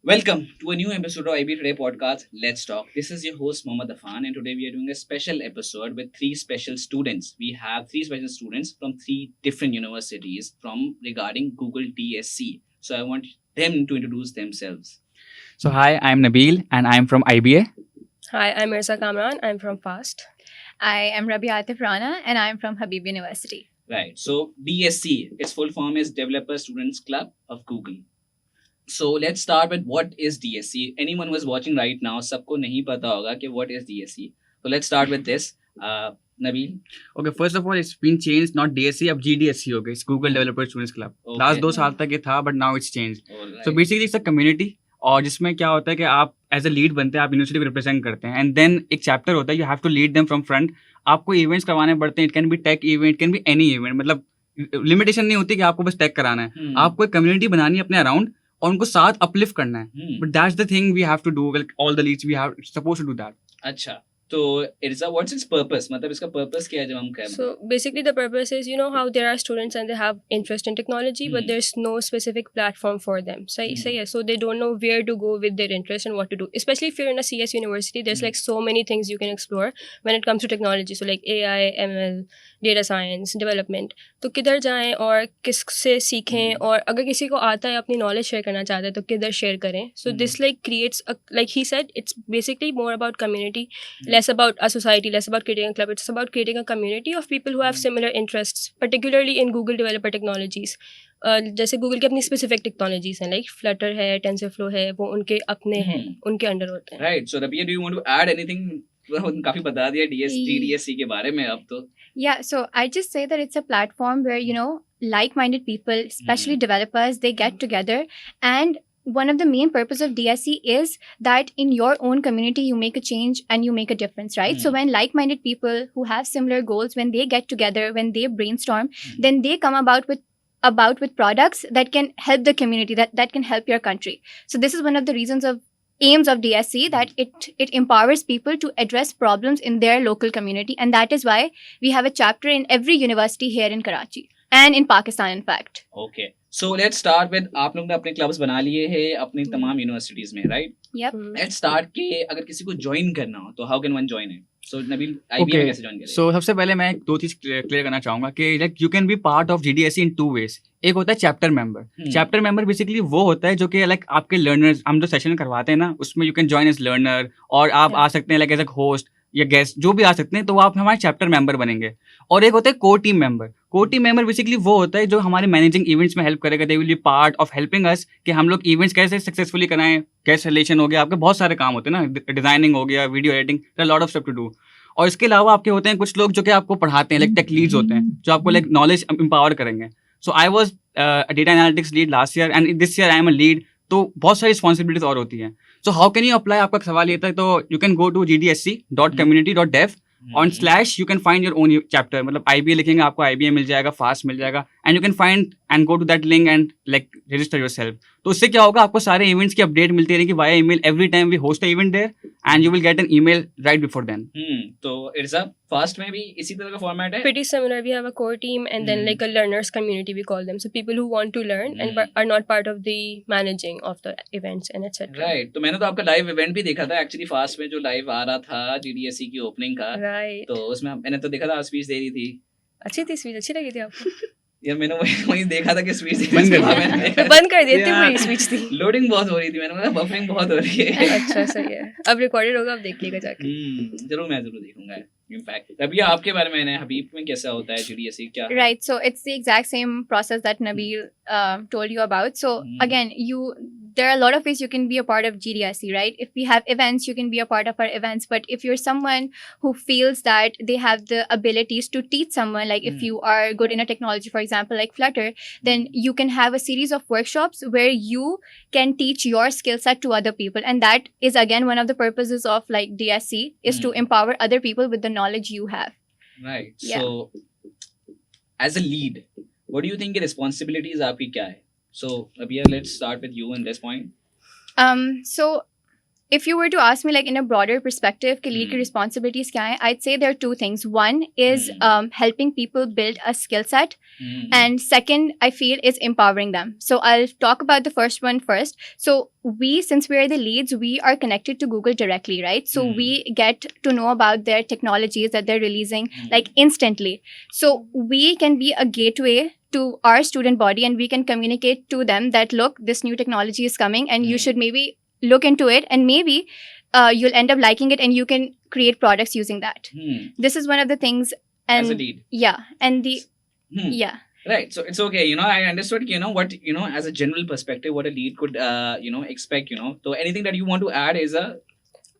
Welcome to a new episode of IBA Today podcast. Let's talk. This is your host Mohammad Afan, and today we are doing a special episode with three special students. We have three special students from three different universities from regarding Google DSC. So I want them to introduce themselves. So hi, I'm Nabeel and I'm from IBA. Hi, I'm Irza Kamran. I'm from FAST. I am Rabeea Atif and I am from Habib University. Right. So DSC, its full form is Developer Students Club of Google. So let's start with what is DSC. Anyone who is watching right now, सबको नहीं पता होगा कि what is DSC. So let's start with this. Nabeel. Okay, first of all, it's been changed, not DSC, अब GDSC हो गया. It's Google Developer Students Club. Okay. Last 2 साल तक ये था, but now it's changed. Alright. So basically it's a community और जिसमें क्या होता है कि आप एज अ लीड बनते हैं, आप यूनिवर्सिटी को रिप्रेजेंट करते हैं एंड देन एक चैप्टर होता है, you have to lead them from front. आपको इवेंट्स करवाने पड़ते हैं. It can be tech event, it can be any event. मतलब लिमिटेशन नहीं होती कि आपको बस टेक कराना है. आपको एक कम्युनिटी बनानी है अपने अराउंड और उनको साथ अपलिफ्ट करना है. But that's the thing we have to do. All the leads we have supposed to do that. अच्छा, तो Irza, what's its purpose? मतलब इसका purpose क्या है जब हम कह रहे हैं? So basically the purpose is, you know how there are students and they have interest in technology, but there's no specific platform for them. So so they don't know where to go with their interest and what to do. Especially if you're in a CS university, there's like so many things you can explore when it comes to technology. So like AI, ML, data science, development. तो किधर जाएं और किससे सीखें और अगर किसी को आता है अपनी नॉलेज शेयर करना चाहता है तो किधर शेयर करें. So this like creates a, like he said, it's basically more about community, less about a society, less about creating a club. It's about creating a community of people who have similar interests, particularly in Google developer technologies. जैसे Google की अपनी specific technologies हैं, like Flutter है, TensorFlow है, वो उनके अपने हैं, उनके अंडर होते हैं. Right. So Rabeea, do you want to add anything? काफी बता दिया DSC के बारे में अब तो. Yeah, so I just say that it's a platform where, like-minded people, especially developers, they get together. And one of the main purpose of DSC is that in your own community, you make a change and you make a difference, right? So when like-minded people who have similar goals, when they get together, when they brainstorm, then they come about with products that can help the community, that can help your country. So this is one of the reasons of aims of DSC, that it empowers people to address problems in their local community, and that is why we have a chapter in every university here in Karachi and in Pakistan, in fact. Okay. So let's start with आप लोग ने अपने clubs बना लिए हैं अपनी तमाम universities में, right? Yep. Let's start के अगर किसी को ज्वाइन करना हो तो how can one join it? So Nabeel, IBA में कैसे ज्वाइन करें? So सबसे पहले मैं 2 चीज क्लियर करना चाहूंगा कि like you can be part of GDSC in 2 ways. एक होता है chapter member. Chapter member basically वो होता है जो कि लाइक आपके लर्नर्स, हम जो सेशन करवाते हैं ना, उसमें you can join as learner और आप आ सकते हैं लाइक एज अ होस्ट या गेस्ट, जो भी आ सकते हैं, तो वो आप हमारे चैप्टर मेंबर बनेंगे. और एक होता है core team member. Core team member basically वो होता है जो हमारे मैनेजिंग इवेंट्स में हेल्प करेगा. They will be part of helping us कि हम लोग इवेंट्स कैसे सक्सेसफुली कराएं. गेस्ट रिलेशन हो गया, आपके बहुत सारे काम होते हैं ना, डिजाइनिंग हो गया, video editing, lot of stuff to do. और इसके अलावा आपके होते हैं कुछ लोग जो कि आपको पढ़ाते हैं, लाइक टेक लीड्स होते हैं जो आपको लाइक नॉलेज एम्पावर करेंगे. So I was data analytics lead last year and this year I am a lead. तो बहुत सारी रिस्पॉन्सिबिलिटीज और होती हैं. So how can you apply, आपका सवाल ये था, तो you can go to gdsc.community.dev on / you can find your own chapter. मतलब IBA लिखेंगे आपको IBA मिल जाएगा, फास्ट मिल जाएगा, and you can find and go to that link and like register yourself. तो उससे क्या होगा, आपको सारे इवेंट्स की अपडेट मिलती रहेगी via email every time we host a event there, and you will get an email right before then. तो Irza, फास्ट में भी इसी तरह का फॉर्मेट है? Pretty similar. We have a core team and then like a learners community we call them. So people who want to learn and are not part of the managing of the events and etc. Right. तो मैंने तो आपका live event भी देखा था actually, fast में जो live आ रहा था GDSC की ओपनिंग का. Right. तो उसमें मैंने तो देखा था आप स्पीच दे रही थी. अच्छी थी स्पीच, अच्छी लगी थी आपको? यार मैंने वही देखा था कि स्पीच बंद कर दिया. बंद कर देती पूरी स्पीच थी. लोडिंग बहुत हो रही थी, मैंने बोला बफरिंग बहुत हो रही है. अच्छा सही है, अब रिकॉर्डेड होगा, आप देखिएगा जाके. मैं जरूर देखूंगा. इनफैक्ट रबिया, आपके बारे में हबीब में कैसा होता है GDSC क्या? Right, so it's the exact same process that Nabeel told you about. So again, there are a lot of ways you can be a part of GDSC, right? If we have events, you can be a part of our events. But if you're someone who feels that they have the abilities to teach someone, like if you are good in a technology, for example, like Flutter, then you can have a series of workshops where you can teach your skill set to other people. And that is again one of the purposes of like DSC is to empower other people with the knowledge you have. Right. Yeah. So as a lead, what do you think responsibilities आपकी क्या है? So Rabeea, let's start with you in this point. So if you were to ask me, like in a broader perspective, कि lead की responsibilities क्या हैं, I'd say there are two things. One is helping people build a skill set, and second, I feel, is empowering them. So I'll talk about the first one first. So we, since we are the leads, we are connected to Google directly, right? So we get to know about their technologies that they're releasing like instantly. So we can be a gateway to our student body, and we can communicate to them that, look, this new technology is coming and you should maybe look into it, and maybe you'll end up liking it and you can create products using that. This is one of the things. And as a lead. Yeah. And the yeah. Right. So it's okay. I understood, what, as a general perspective, what a lead could, expect, So anything that you want to add is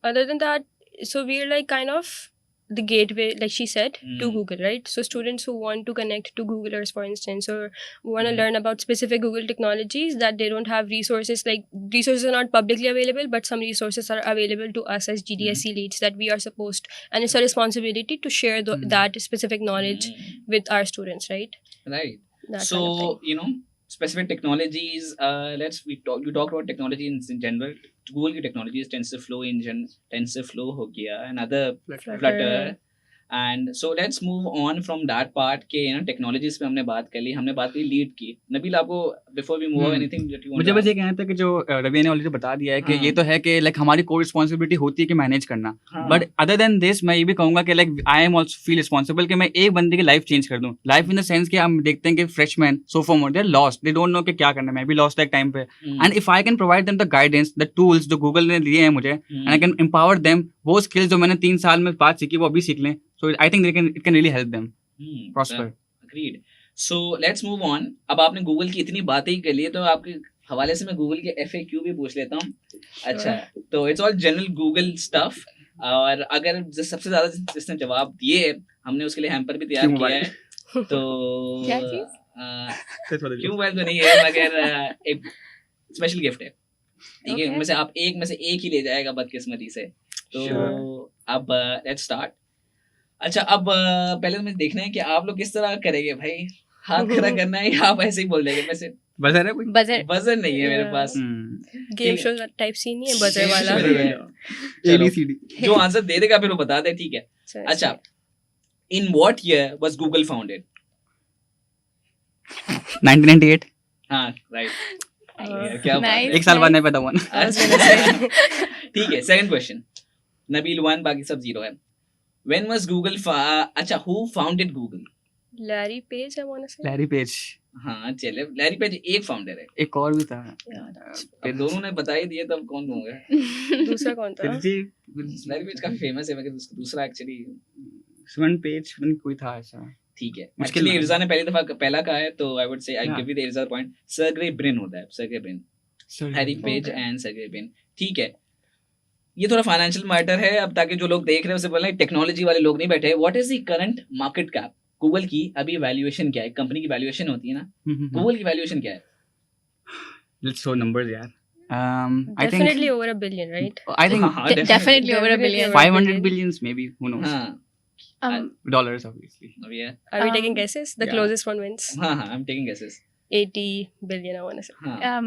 Other than that, so we're like kind of the gateway, like she said, to Google, right? So students who want to connect to Googlers, for instance, or want to learn about specific Google technologies that they don't have resources, like resources are not publicly available, but some resources are available to us as GDSC leads that we are supposed, and it's a responsibility to share that specific knowledge with our students, right? Right. That So, kind of thing. specific technologies, you talked about technology in general. Google की technologies, TensorFlow हो गया, and other Flutter. And so let's move on from that part के technologies पे हमने बात कर ली, हमने बात की lead की. नबील, आपको before we move on, anything that you want मुझे to बस ये add? कहना था कि जो रवि ने ऑलरेडी बता दिया है कि ये तो है कि लाइक हमारी कोई रिस्पॉन्सिबिलिटी होती है कि मैनेज करना, बट अदर देन दिस मैं ये भी कहूंगा कि like I am also feel responsible कि मैं एक बंदे की लाइफ चेंज कर दूं. लाइफ इन द सेंस कि हम देखते हैं कि freshman sophomore they are lost, they don't know कि क्या करना है. मैं भी लॉस्ट एक टाइम पे, and if I can provide them the guidance, the tools जो गूगल ने दिए हैं मुझे, and I can empower them, वो स्किल्स जो मैंने 3 साल में बात सीखी वो अभी सीख लें. So I think it can really help them prosper. Agreed. So let's move on. अब आपने गूगल की इतनी बातें ही कर ली है, तो आपके हवाले से मैं गूगल के FAQ भी पूछ लेता हूँ. अच्छा, तो it's all general Google stuff, और अगर सबसे ज्यादा जिसने जवाब दिए, हमने उसके लिए हैम्पर भी तैयार किया है. तो क्या चीज? क्यों मोबाइल तो नहीं है, मगर एक स्पेशल गिफ्ट है. ठीक है, में से आप एक में से एक ही ले जाएगा बदकिस्मती से. तो अब लेट्स स्टार्ट. अच्छा, अब पहले तो मुझे देखना है कि आप लोग किस तरह करेंगे भाई. हाथ खड़ा करना है या आप ऐसे ही बोल देंगे? वैसे बजर है कोई? बजर नहीं है मेरे पास. गेम शो टाइप सीन नहीं है बजर वाला. ABCD. जो आंसर दे देगा फिर वो बता दे. ठीक है. अच्छा, in what year was Google founded? 1998. हाँ, राइट. क्या बात है. एक साल बाद नहीं पैदा हुआ. ठीक है. Second question. नबील 1, बाकी सब 0 है. When was Google अच्छा, who founded Google? Larry Page, I want to say. Larry Page. हाँ, चले. Larry Page एक फाउंडर है. एक और भी था. फिर दोनों ने बता ही दिए, तब कौन होगा? दूसरा कौन था? Larry Page काफी फेमस है, मगर उसका दूसरा एक्चुअली Simon Page कोई था ऐसा. ठीक है. एक्चुअली इर्जा ने पहली दफा पहला कहा है, तो I would say I give you the Irza point. Sergey Brin होता है, Sergey Brin. Harry Page and Sergey Brin. ठीक है. ये थोड़ा फाइनेंशियल मैटर है, अब ताकि जो लोग देख रहे हैं उसे बोलना, टेक्नोलॉजी वाले लोग नहीं बैठे. What is the current market cap? Google की अभी वैल्यूएशन क्या है? कंपनी की वैल्यूएशन होती है ना, गूगल की वैल्यूएशन क्या है? Let's throw numbers यार. I think Definitely over $1 billion, right? I think Definitely over $1 billion. 500 billions maybe, who knows. हाँ, Dollars obviously. yeah. Are we taking guesses? The closest one wins. हाँ, I'm taking guesses. 80 billion, I want to say. हाँ.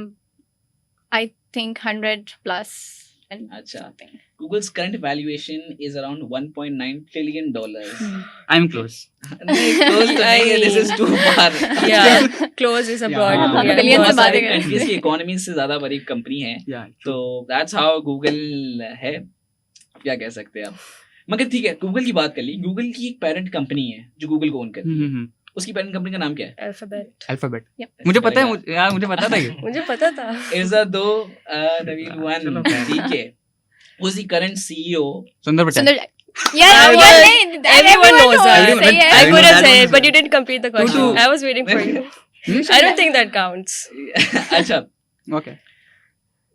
I think 100 plus. अच्छा. Google's current valuation is around $1.9 trillion. I'm close. नहीं, close तो नहीं है. This is too far. Yeah, close is abroad. Yeah. Yeah. Billion से बहुत बात सारी है. कंट्रीज की इकोनॉमी से ज्यादा बड़ी कंपनी है. Yeah. तो that's how Google है. क्या कह सकते हैं आप? मगर ठीक है, गूगल की बात कर ली. गूगल की एक पेरेंट कंपनी है जो गूगल को ओन करती है. उसकी पेरेंट कंपनी का नाम क्या है? Alphabet. Yep. मुझे पता है यार, मुझे पता था ये. मुझे पता था. इर्जा 2, नबील 1. ठीक है. Who's the current CEO? सुंदर Patel. Everyone knows that. Everyone- I could have Everyone said, knows but you didn't complete the question. Tutu. I was waiting for you. I don't think that counts. अच्छा, Okay.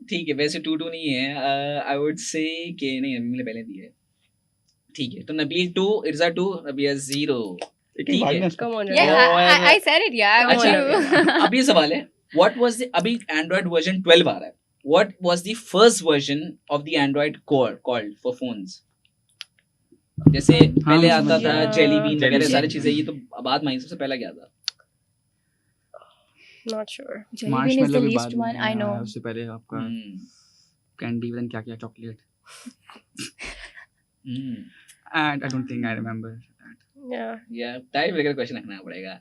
ठीक है. वैसे 2 नहीं है. I would say कि नहीं, हमने पहले दिए है. ठीक है. तो नबील 2, इर्जा 2, रबिया 0. ठीक है. Come on. Yeah, I said it. Yeah, I want अच्छा, to. अब ये सवाल है, what was the, अभी Android version 12 आ रहा है. What was the first version of the Android core called for phones? जैसे पहले आता था Yeah. जेली बीन वगैरह Jelly सारी चीजें, ये तो बाद में आई. सबसे पहला क्या था? Not sure. Jelly bean is the Marshmallow भी least बाद में one I know. आया, उससे पहले आपका कैंडी पता नहीं क्या क्या chocolate Hmm. And I don't think I remember Yeah. या टाइप ब्रेकर क्वेश्चन रखना पड़ेगा.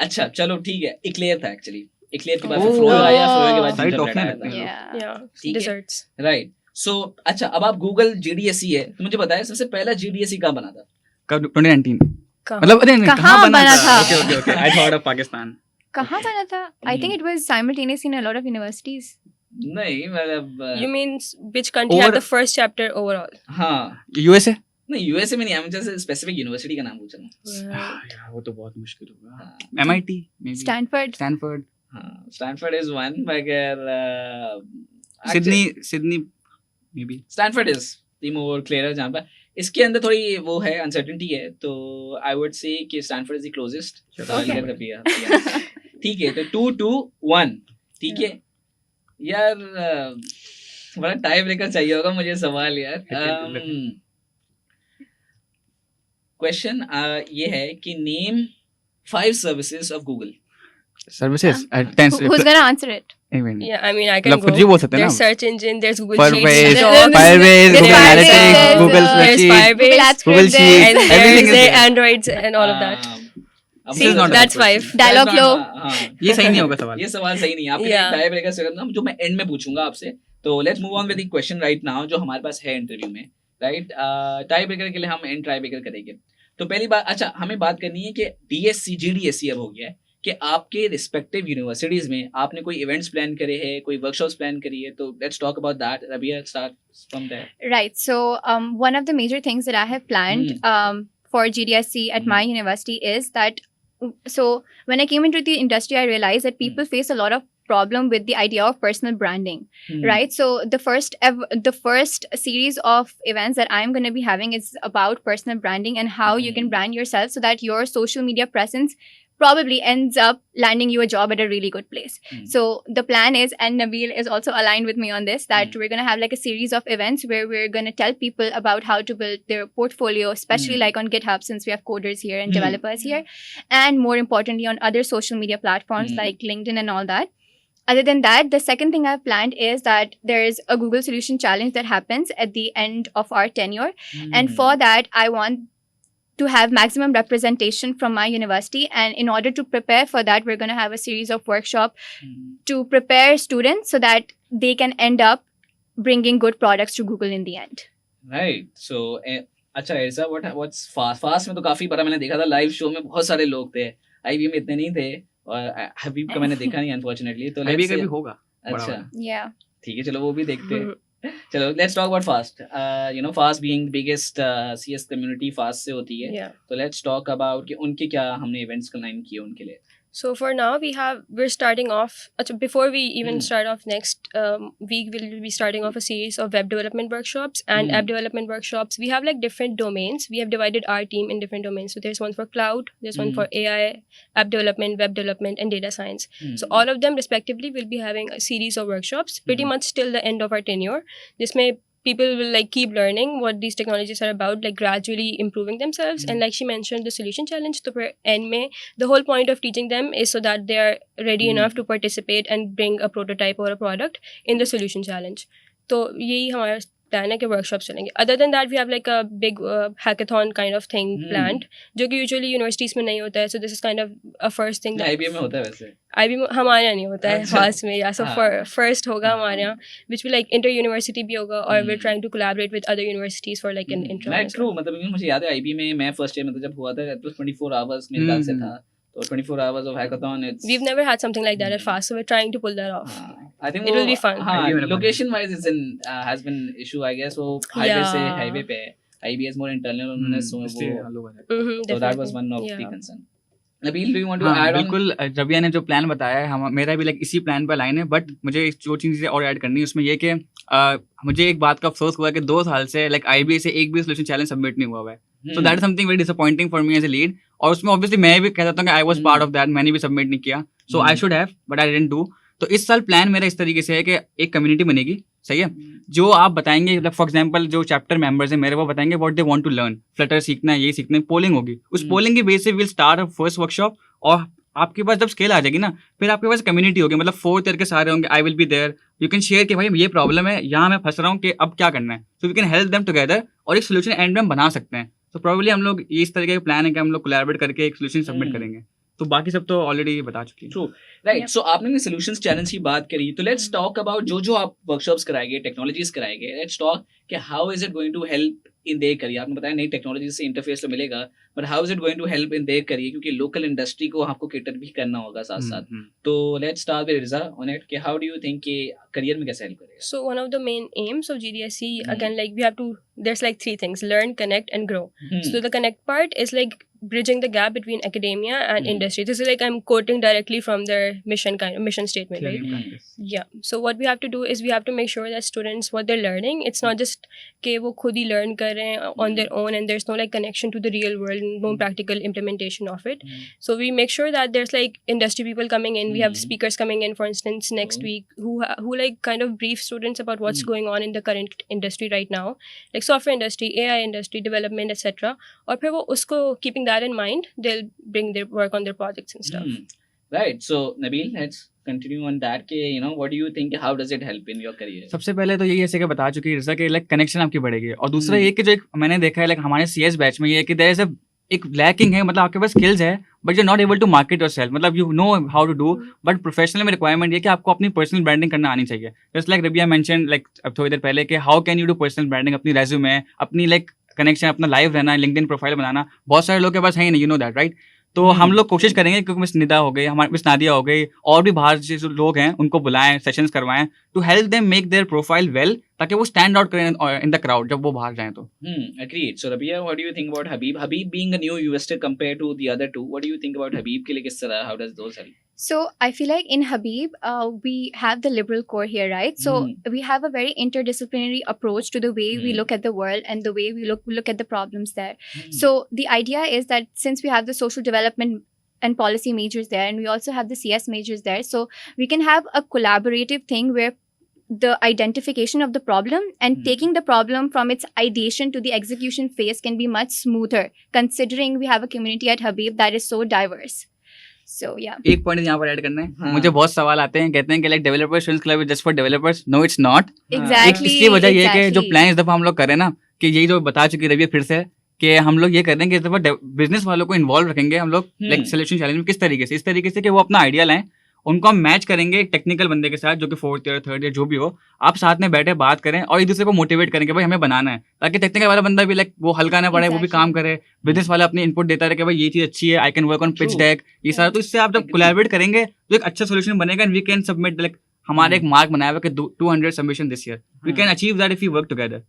अच्छा चलो ठीक है. इक्लेयर था एक्चुअली. इक्लेयर के बाद फिर Oh. फ्रोयो आया. फ्रोयो के बाद Side जिंजर of ब्रेड आया में था. Yeah. Yeah. ठीक है. Desserts. राइट. सो अच्छा अब आप गूगल GDSC है तो मुझे बताया सबसे पहला GDSC कहाँ बना था? कब 2019 कहाँ? मतलब अरे नहीं, कहाँ बना था? Okay okay okay I thought of Pakistan. कहाँ बना था? I think it was simultaneous in a lot of universities. नहीं मतलब You mean which country had Over- the first chapter overall? हाँ यूएसए नहीं यूएसए में नहीं. हम जैसे स्पेसिफिक यूनिवर्सिटी का नाम पूछ रहा हूँ. Right. यार वो तो बहुत मुश्किल होगा. हाँ. MIT may be Stanford. Stanford हाँ स्टैनफोर्ड इज वन मगर Sydney may be. Stanford is the more clear जहाँ पर इसके अंदर थोड़ी वो है अनसर्टेनिटी है तो आई वुड से कि Stanford is the closest. Okay. ठीक है तो 2-1 ठीक है यार. बड़ा टाइम ब्रेकर चाहिए होगा मुझे सवाल यार. क्वेश्चन ये है कि name 5 services of Google. Services Who's gonna answer it? Yeah, I mean, I can मतलब खुद go. ही बोल सकते हैं There's ना. search engine, there's Google Firebase, Sheets, there's Firebase, there's Google Firebase, Analytics, Google there's Spreadsheet, Firebase, Google Apps, Google there's Sheets, and everything there's is the there. Androids and all of that. अब See, this is not a that's good question. 5. Dialogue That's flow. not- हाँ. ये सही नहीं होगा सवाल. ये सवाल सही नहीं है. आपके Yeah. टाइम ब्रेकर से करना जो मैं एंड में पूछूंगा आपसे. तो let's move on with the question right now जो हमारे पास है इंटरव्यू में. राइट टाई ब्रेकर के लिए हम एंड टाई ब्रेकर करेंगे. तो पहली बात अच्छा हमें बात करनी है कि DSC GDSC अब हो गया है कि आपके रिस्पेक्टिव यूनिवर्सिटीज में आपने कोई इवेंट्स प्लान करे हैं कोई वर्कशॉप्स प्लान करी है. तो let's talk about that. Rabia start from there. Right. So, one of the major things that I have planned for GDSC at my university is that. So, when I came into the industry, I realized that people face a lot of problem with the idea of personal branding, right? So, the first series of events that I'm going to be having is about personal branding and how you can brand yourself so that your social media presence probably ends up landing you a job at a really good place. So the plan is, and Nabeel is also aligned with me on this, that we're going to have like a series of events where we're going to tell people about how to build their portfolio, especially like on GitHub since we have coders here and developers here, and more importantly on other social media platforms like LinkedIn and all that. Other than that, the second thing I've planned is that there is a Google Solution Challenge that happens at the end of our tenure. And for that, I want to have maximum representation from my university. And in order to prepare for that, we're going to have a series of workshops to prepare students so that they can end up bringing good products to Google in the end. Right. So अच्छा ऐसा what's fast में तो काफी बड़ा मैंने देखा था live show में बहुत सारे लोग थे. IBA में इतने नहीं थे और हबीब का मैंने देखा नहीं अनफॉर्चुनेटली. तो IBA का भी होगा. अच्छा Yeah. ठीक है चलो वो भी देखते हैं. चलो let's talk about fast. You know fast being biggest CS community fast से होती है. Yeah. तो लेट्स टॉक अबाउट कि उनके क्या हमने इवेंट्स लाइन किए उनके लिए. So for now, we're starting off. Before we even start off next week, we'll be starting off a series of web development workshops and app development workshops. We have like different domains. We have divided our team in different domains. So there's one for cloud, there's one for AI, app development, web development, and data science. So all of them respectively will be having a series of workshops pretty much till the end of our tenure. This may people will like keep learning what these technologies are about, like gradually improving themselves. And like she mentioned, the solution challenge, the end mein, the whole point of teaching them is so that they are ready enough to participate and bring a prototype or a product in the solution challenge. तो यही हमारा plan है कि workshop चलेंगे. Other than that we have like a big hackathon kind of thing planned जो कि usually universities में नहीं होता है. So this is kind of a first thing. IBA में होता है वैसे. IB हमारे यहाँ नहीं होता है अच्छा. फास्ट में. या सो फर्स्ट होगा हमारे यहाँ विच भी लाइक इंटर यूनिवर्सिटी भी होगा और we are trying to collaborate with other universities for like an inter. मैं ट्रू मतलब मुझे याद है IB में मैं फर्स्ट ईयर में तो जब हुआ था तो 24 आवर्स मेरे ख्याल से था. तो 24 hours of hackathon. We've never had something like that at FAST, so we're trying to pull that off. I think It will be fun. Location wise, it's has been issue I guess. So highway से highway पे IB is more internal उन्होंने so that was one of the concern. Nabeel, do you want to add on? बिल्कुल रबिया ने जो plan बताया है मेरा भी लाइक इसी प्लान पर लाइन है. बट मुझे जो चीज़ें और ऐड करनी है उसमें ये कि मुझे एक बात का अफसोस हुआ कि 2 साल से लाइक IBA से एक भी सोल्यूशन चैलेंज सबमिट नहीं हुआ है. So that is something very disappointing for me as a lead. और उसमें ऑब्वियसली मैं भी कहता हूँ कि I was part of that. मैंने भी सबमिट नहीं किया. So I should have but I didn't do. तो इस साल प्लान मेरा इस तरीके से है कि एक कम्युनिटी बनेगी. सही है. जो आप बताएंगे फॉर एग्जांपल जो चैप्टर मेंबर्स हैं मेरे वो बताएंगे what they want to learn. Flutter सीखना है ये सीखना है. पोलिंग होगी. उस पोलिंग की बेस से will start a first workshop. और आपके पास जब स्केल आ जाएगी ना, फिर आपके पास कम्युनिटी होगी, मतलब 4th ईयर के सारे होंगे, I will be there, you can share कि भाई ये प्रॉब्लम है, यहाँ मैं फंस रहा हूँ कि अब क्या करना है, so we can help them together और एक सोल्यूशन एंड में हम बना सकते हैं. तो प्रोबेबली हम लोग इस तरीके का प्लान है कि हम लोग कोलैबोरेट करके एक सोल्यूशन सबमिट करेंगे. तो बाकी सब तो ऑलरेडी बता चुकी है. True, right. सो आपने सॉल्यूशंस चैलेंज की बात करी, तो लेट्स टॉक अबाउट जो आप वर्कशॉप्स कराएंगे, टेक्नोलॉजीज कराएंगे. लेट्स टॉक कि how is it going to help in their career. आपने बताया नई टेक्नोलॉजी से इंटरफेस तो मिलेगा, but how is it going to help in their career, क्योंकि लोकल इंडस्ट्री को आपको केटर भी करना होगा साथ साथ. तो let's start with Irza on it कि हाउ डू यू थिंक कि करियर में कैसे हेल्प करेगा. So one of the main aims of GDSC, again, like we have to, there's like 3 things: learn, connect, and grow. So the connect part is like bridging the gap between academia and industry. This is like I'm quoting directly from their mission statement, right? Yeah. So what we have to do is we have to make sure that students, what they're learning, it's not just कि वो खुद ही learn कर रहे हैं on their own and there's no like connection to the real world, no practical implementation of it. So we make sure that there's like industry people coming in. We have speakers coming in, for instance, next week who like kind of brief students about what's going on in the current industry right now, like software industry, AI industry, development, etc. और फिर वो उसको keeping that in mind, they'll bring their work on their projects and stuff. Right. So Nabeel, let's continue on that कि what do you think, how does it help in your career? सबसे पहले तो यही ऐसे कि बता चुकी है कि लाइक कनेक्शन आपकी बढ़ेगी, और दूसरा ये कि जो एक मैंने देखा है लाइक हमारे CS बैच में ये है कि देयर इज एक लैकिंग है, मतलब आपके पास स्किल्स है but you are not able to market yourself, मतलब you know how to do, but professional में रिक्वायरमेंट ये कि आपको अपनी पर्सनल ब्रांडिंग करना आनी चाहिए. Just like Rabia mention like अब थोड़ी देर पहले कि how can you do personal branding, अपनी रेज्यूमे, अपनी लाइक कनेक्शन, अपना लाइव रहना, लिंक्डइन प्रोफाइल बनाना, बहुत सारे लोगों के पास है ही नहीं, यू नो दैट राइट. तो हम लोग कोशिश करेंगे, क्योंकि मिस निदा हो गई, हमारे मिस नादिया हो गई, और भी बाहर से जो लोग हैं उनको बुलाएं, सेशंस करवाएं, to help them make their profile well, ताकि वो स्टैंड आउट करें इन द क्राउड जब वो बाहर जाएं. तो agreed. So Rabeea, what do you think about Habib being a new investor compared to the other two? What do you think about Habib के लिए किस तरह, how does those help? So I feel like in Habib, we have the liberal core here, right? So we have a very interdisciplinary approach to the way we look at the world and the way we look at the problems there. So the idea is that since we have the social development and policy majors there, and we also have the CS majors there, so we can have a collaborative thing where the identification of the problem and taking the problem from its ideation to the execution phase can be much smoother, considering we have a community at Habib that is so diverse. So yeah. एक point यहाँ पर add करना है. मुझे बहुत सवाल आते हैं, कहते हैं कि like developer students club is just for developers. No it's not. Exactly. इसकी वजह ये है कि जो प्लान इस दफा हम लोग कर रहे हैं ना, कि यही जो बता चुकी रही है फिर से, कि हम लोग ये कर रहे हैं कि इस दफा बिजनेस वालों को इन्वॉल्व रखेंगे हम लोग लाइक सोल्यूशन चैलेंज में. किस तरीके से? इस तरीके से कि वो अपना आइडिया लाएं, उनको हम मैच करेंगे एक टेक्निकल बंदे के साथ जो कि 4th ईयर 3rd ईयर जो भी हो, आप साथ में बैठे बात करें और एक दूसरे को मोटिवेट करें कि भाई हमें बनाना है, ताकि टेक्निकल वाला बंदा भी लाइक वो हल्का ना पड़े, वो भी काम करे, बिजनेस वाला अपनी इनपुट देता रहे कि भाई ये चीज अच्छी है, I can work on pitch deck, ये सारा. तो इससे आप जब कोलैबोरेट करेंगे तो एक अच्छा सोल्यूशन बनेगा, and we can submit like हमारे एक मार्क बनाया हुआ कि 200 submission this year, we can achieve that if we work together.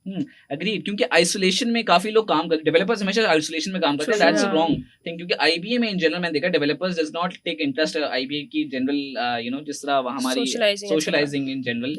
Agreed. क्योंकि आइसोलेशन में काफी लोग काम करते, डेवलपर्स हमेशा आइसोलेशन में काम करते हैं. दैट्स अ रॉन्ग थिंग, क्योंकि आईबीए में इन जनरल मैंने देखा developers does not take interest IBA की जनरल जिस तरह हमारी सोशलाइजिंग इन जनरल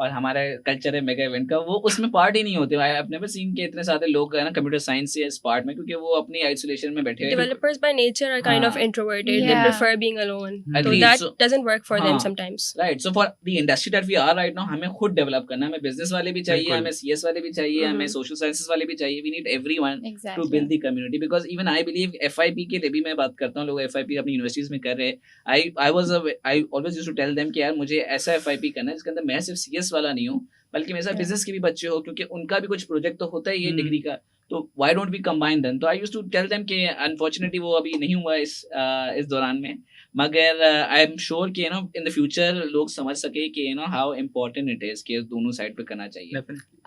और हमारा कल्चर है मेगा इवेंट का, वो उसमें पार्ट ही नहीं होते. आई हैव नेवर सीन के इतने सारे लोग है ना कंप्यूटर साइंस से इस पार्ट में, क्योंकि वो अपनी आइसोलेशन में बैठे हैं. Developers by nature are kind of introverted. They prefer being alone. So that doesn't work for them sometimes. Right. So for the industry that we are right now, हमें खुद डेवलप करना है. हमें बिजनेस वाले भी चाहिए, हमें CS वाले भी चाहिए, हमें सोशल साइंसेस वाले भी चाहिए. We need everyone to build the community, because even I believe FIP के लिए भी मैं बात करता हूँ, लोग FIP अपनी यूनिवर्सिटीज में कर रहे हैं. I always used to tell them कि यार मुझे ऐसा FIP करना है जिसके अंदर मैं सिर्फ CS वाला नहीं हूँ, बल्कि मेरे साथ बिजनेस के भी बच्चे हो, क्योंकि उनका भी कुछ प्रोजेक्ट तो होता है ये डिग्री का. तो why don't we combine them? तो I used to tell them कि unfortunately वो अभी नहीं हुआ इस दौरान में, मगर आई एम श्योर कि इन द फ्यूचर लोग समझ सके कि हाउ इम्पोर्टेंट इट इज कि दोनों साइड पे करना चाहिए.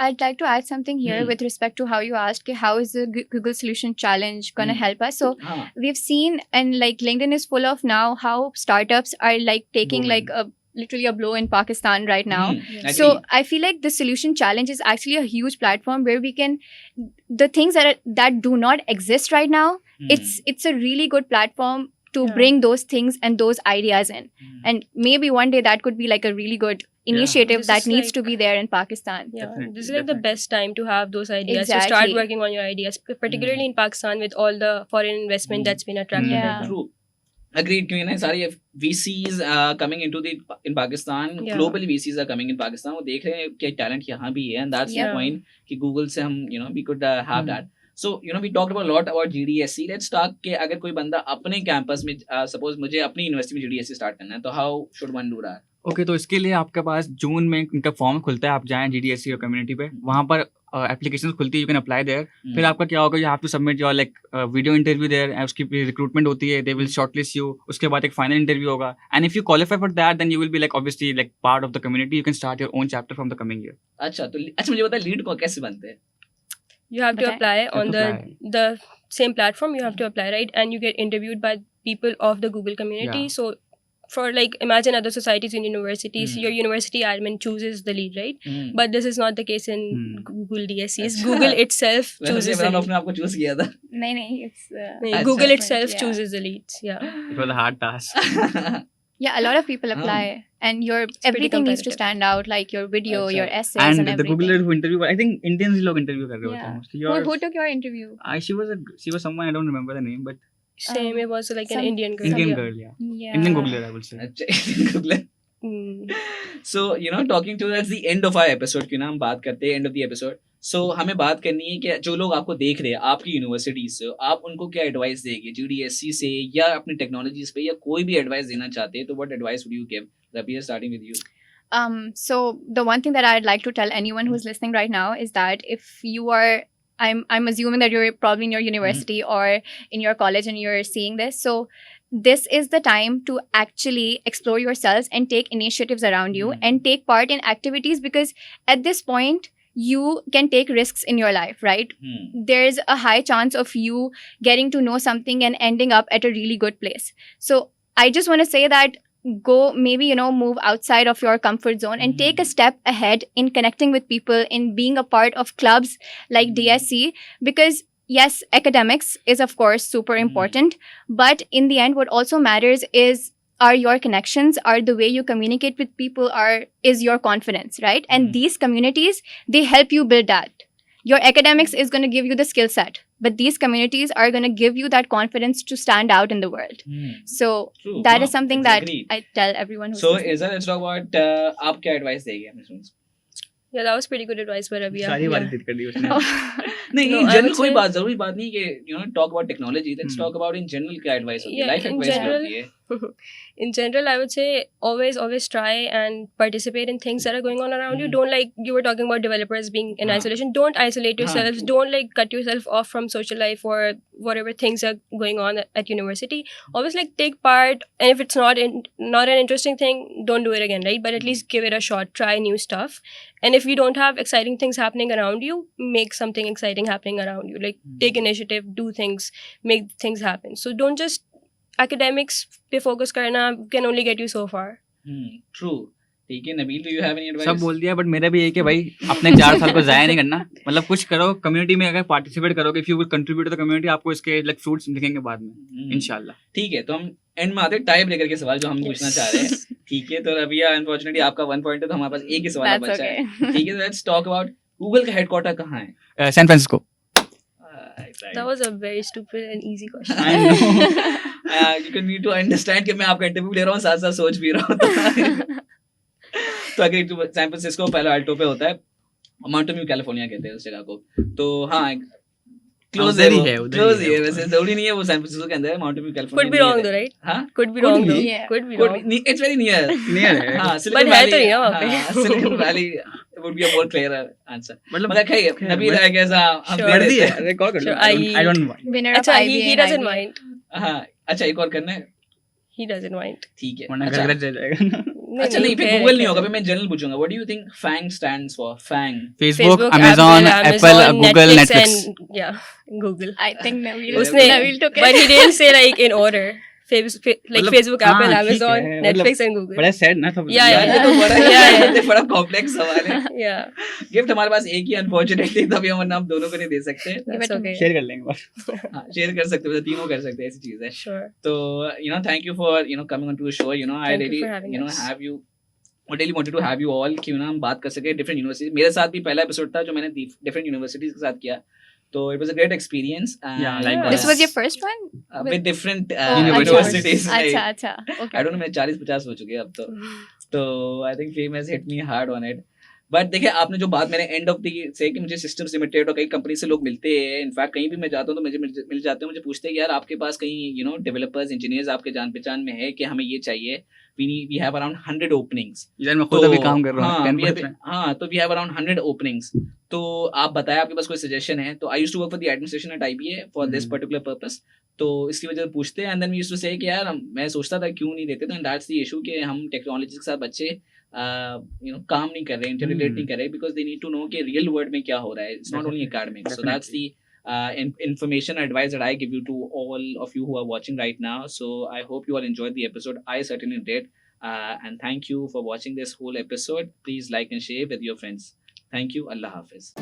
I'd like to add something here with respect to how you asked how is the Google Solution Challenge going to help us. So we've seen, and like LinkedIn is full of now how startups are like taking like literally a blow in Pakistan right now. So I feel like the Solution Challenge is actually a huge platform where we can, the things that do not exist right now, it's a really good platform to bring those things and those ideas in. And maybe one day that could be like a really good initiative that needs to be there in Pakistan. This is like the best time to have those ideas, to start working on your ideas, particularly in Pakistan with all the foreign investment that's been attracted. True. Agreed. क्योंकि ना सारी VCs coming into in Pakistan, globally VCs are coming in Pakistan. वो देख रहे हैं कि talent यहाँ भी है, and that's the point कि Google से हम we could have that. So, we talked about a lot about GDSC. Let's talk कि अगर कोई बंदा अपने कैंपस में सपोज मुझे अपनी यूनिवर्सिटी में GDSC स्टार्ट करना है, तो how should one do that? Okay, तो इसके लिए आपके पास जून में इनका फॉर्म खुलता है, आप जाएं GDSC और कम्युनिटी पे, वहाँ पर एप्लीकेशन खुलती है, यू कैन अप्लाई देयर. फिर आपका क्या होगा, you have to submit your like video interview there, उसकी रिक्रूटमेंट होती है, दे विल शॉर्टलिस्ट यू, उसके बाद एक फाइनल इंटरव्यू होगा, and if you qualify for that then you will be like obviously like part of the community, you can start your own chapter from the coming year. अच्छा मुझे बता lead को कैसे बनते हैं? You have to Okay. apply on to the same platform. You have to apply, right? And you get interviewed by people of the Google community. Yeah. So for like imagine other societies and universities, Hmm. your university admin chooses the lead, right? Hmm. But this is not the case in Hmm. Google DSCs. अच्छा. Google itself वैसे chooses the Imran lead. अपने आप को choose किया था. नहीं, it's नहीं, अच्छा. Google itself Yeah. chooses the leads. Yeah. It was a hard task. yeah, a lot of people apply, and your pretty everything needs to competitive. stand out, like your video, अच्छा. your essays, And and the everything. Google who interview, I think Indians ही लोग interview कर रहे होते हैं Yeah. mostly. Who took your interview? She was someone, I don't remember the name, but Same. It was like an some- Indian girl. Indian Yeah. girl, yeah. Yeah. Indian Googler, I would say. अच्छा Google. Hmm. So, talking to that's the end of our episode. क्यों ना हम बात करते हैं end of the episode. So, हमें बात करनी है कि जो लोग आपको देख रहे हैं आपकी यूनिवर्सिटी से, आप उनको क्या एडवाइस देंगे GDSC से या अपनी टेक्नोलॉजीज पे, या कोई भी एडवाइस देना चाहते हैं तो what advice would you give? Rabeea, starting with you. So the one thing that I'd like to tell anyone who's listening right now is that if you are, I'm assuming that you're probably in your university or in your college and you're seeing this. So this is the time to actually explore yourselves and take initiatives around you and take part in activities, because at this point you can take risks in your life, right? There's a high chance of you getting to know something and ending up at a really good place. So I just want to say that go maybe move outside of your comfort zone and take a step ahead in connecting with people, in being a part of clubs like DSC, because yes, academics is of course super important, but in the end what also matters are your connections, are the way you communicate with people, is your confidence, right? And these communities, they help you build that. Your academics is going to give you the skill set, but these communities are going to give you that confidence to stand out in the world. So True. that Wow, is something that's that agreed. I tell everyone who's So, listening. Irza, let's talk about आप क्या advice देंगे अपने students? Yeah, that was pretty good advice by Rabeea. सारी Yeah. बात repeat कर दी उसने. नहीं No, I general would कोई say- बात जरूरी बात नहीं कि talk about technology. Let's talk about in general क्या एडवाइस होती है, Yeah, life in advice general- होती है. In general, I would say always try and participate in things that are going on around you. Don't, like you were talking about developers being in isolation, don't isolate yourselves. true. Don't like cut yourself off from social life or whatever things are going on at university. Always like take part, and if it's not an interesting thing, don't do it again, right? But at least give it a shot, try new stuff. And if you don't have exciting things happening around you, make something exciting happening around you. Like take initiative, do things, make things happen. So don't just academics पे focus करना can only get you so far. True. ठीक है Nabeel, do you have any advice? सब बोल दिया, but मेरा भी यही कि भाई अपने 4 साल को जाया नहीं करना. मतलब कुछ करो कम्युनिटी में, अगर पार्टिसिपेट करोगे, if you will contribute to the community, आपको इसके लाइक फ्रूट्स दिखेंगे बाद में इंशाल्लाह. ठीक है, तो हम एंड में आते हैं टाइप लेकर के सवाल जो हम पूछना चाह रहे हैं. ठीक है, तो रबिया अनफॉर्चुनेटली आपका 1 पॉइंट है, तो हमारे पास एक ही सवाल That's बचा है. okay. ठीक है, तो लेट्स टॉक अबाउट गूगल का हेडक्वार्टर कहाँ है? San Francisco. That was a very stupid and easy question. I know. You can need to understand कि मैं आपका इंटरव्यू ले रहा हूँ, साथ साथ सोच भी रहा हूँ. तो अगर एक सैन फ्रांसिस्को पहले अल्टो पे होता है, माउंटेन व्यू कैलिफोर्निया कहते हैं उस जगह को. तो हाँ, क्लोज उधर ही है, है, उधर क्लोज ही ही है. है. वैसे जरूरी नहीं है वो सैन फ्रांसिस्को के अंदर है, mountain view California. Could be wrong though, right? हाँ, Could be Could wrong be. though. Yeah. Could be wrong. It's very near. Near है. हाँ, But सिलिकॉन है तो वैली. नहीं ना वहाँ पे. हाँ, silicon valley would be a more clearer answer. मतलब मगर खैर नबील I guess हम Sure. दे कर दी देते है, हैं. रिकॉर्ड कर Sure, low. I don't mind. Winner of अच्छा, IBA he and doesn't IBA. mind. हाँ, अच्छा एक और करना है. He doesn't mind. ठीक है. वरना अच्छा, गलत चल जाएगा. अच्छा नहीं, फिर fair, गूगल नहीं fair. होगा. फिर मैं जनरल पूछूंगा. What do you think FANG stands for? FANG. Facebook, Amazon, Apple, Google, Netflix. and yeah, Google. I think Nabeel, उसने- Nabeel took it. But he didn't say like in order. Like मतलब, Facebook, Apple, हाँ, ठीक Amazon, है, Netflix and Google. बड़ा sad ना था. Yeah, यार, ये तो बड़ा Yeah. ये बड़ा कॉम्प्लेक्स सवाल है. Yeah, गिफ्ट हमारे पास एक ही अनफॉर्चुनेटली, तभी हम वरना हम दोनों को नहीं दे सकते. that's it to okay. Share कर लेंगे बस. हाँ, शेयर कर सकते हो, तीनों कर सकते हैं, ऐसी चीज है. Sure. तो thank you for coming on to the show. I Thank you really for having us. have you. I really wanted to have you all क्यों ना हम बात कर सके डिफरेंट यूनिवर्सिटीज. मेरे साथ भी पहला एपिसोड था जो मैंने डिफरेंट यूनिवर्सिटीज के साथ किया. तो it was a great experience. Yeah, likewise. This was your first one? with different Oh, universities. Acha, acha. Okay. I don't know, मैं 40-50 हो चुके हैं अब तो. तो I think fame has hit me hard on it. But देखिए आपने जो बात मैंने एंड ऑफ द से कि मुझे सिस्टम्स लिमिटेड और कई कंपनी से लोग मिलते हैं, इनफैक्ट कहीं भी मैं जाता हूँ तो मुझे मिल जाते हैं, मुझे पूछते हैं कि यार आपके पास कहीं डेवलपर्स इंजीनियर्स आपके जान पहचान में है कि हमें ये चाहिए, वी हैव अराउंड 100 ओपनिंग्स। यार मैं खुद अभी काम कर रहा हूँ 10%। हाँ, तो वी हैव अराउंड 100 ओपनिंग्स। तो आप बताएं आपके पास कोई सजेशन है? तो I used to work for the administration at IBA for this particular purpose, तो इसकी वजह से पूछते हैं, and then we used to say कि यार मैं सोचता था क्यों नहीं देते, तो दैट्स द इशू कि हम टेक्नोलॉजी के साथ बच्चे काम नहीं कर रहे, इंटररिलेट नहीं कर रहे, because they need to know कि रियल वर्ल्ड में क्या हो रहा है, it's not only academic. So that's the information advice that I give you to all of you who are watching right now. So I hope you all enjoyed the episode. I certainly did. And thank you for watching this whole episode. Please like and share with your friends. Thank you. Allah Hafiz.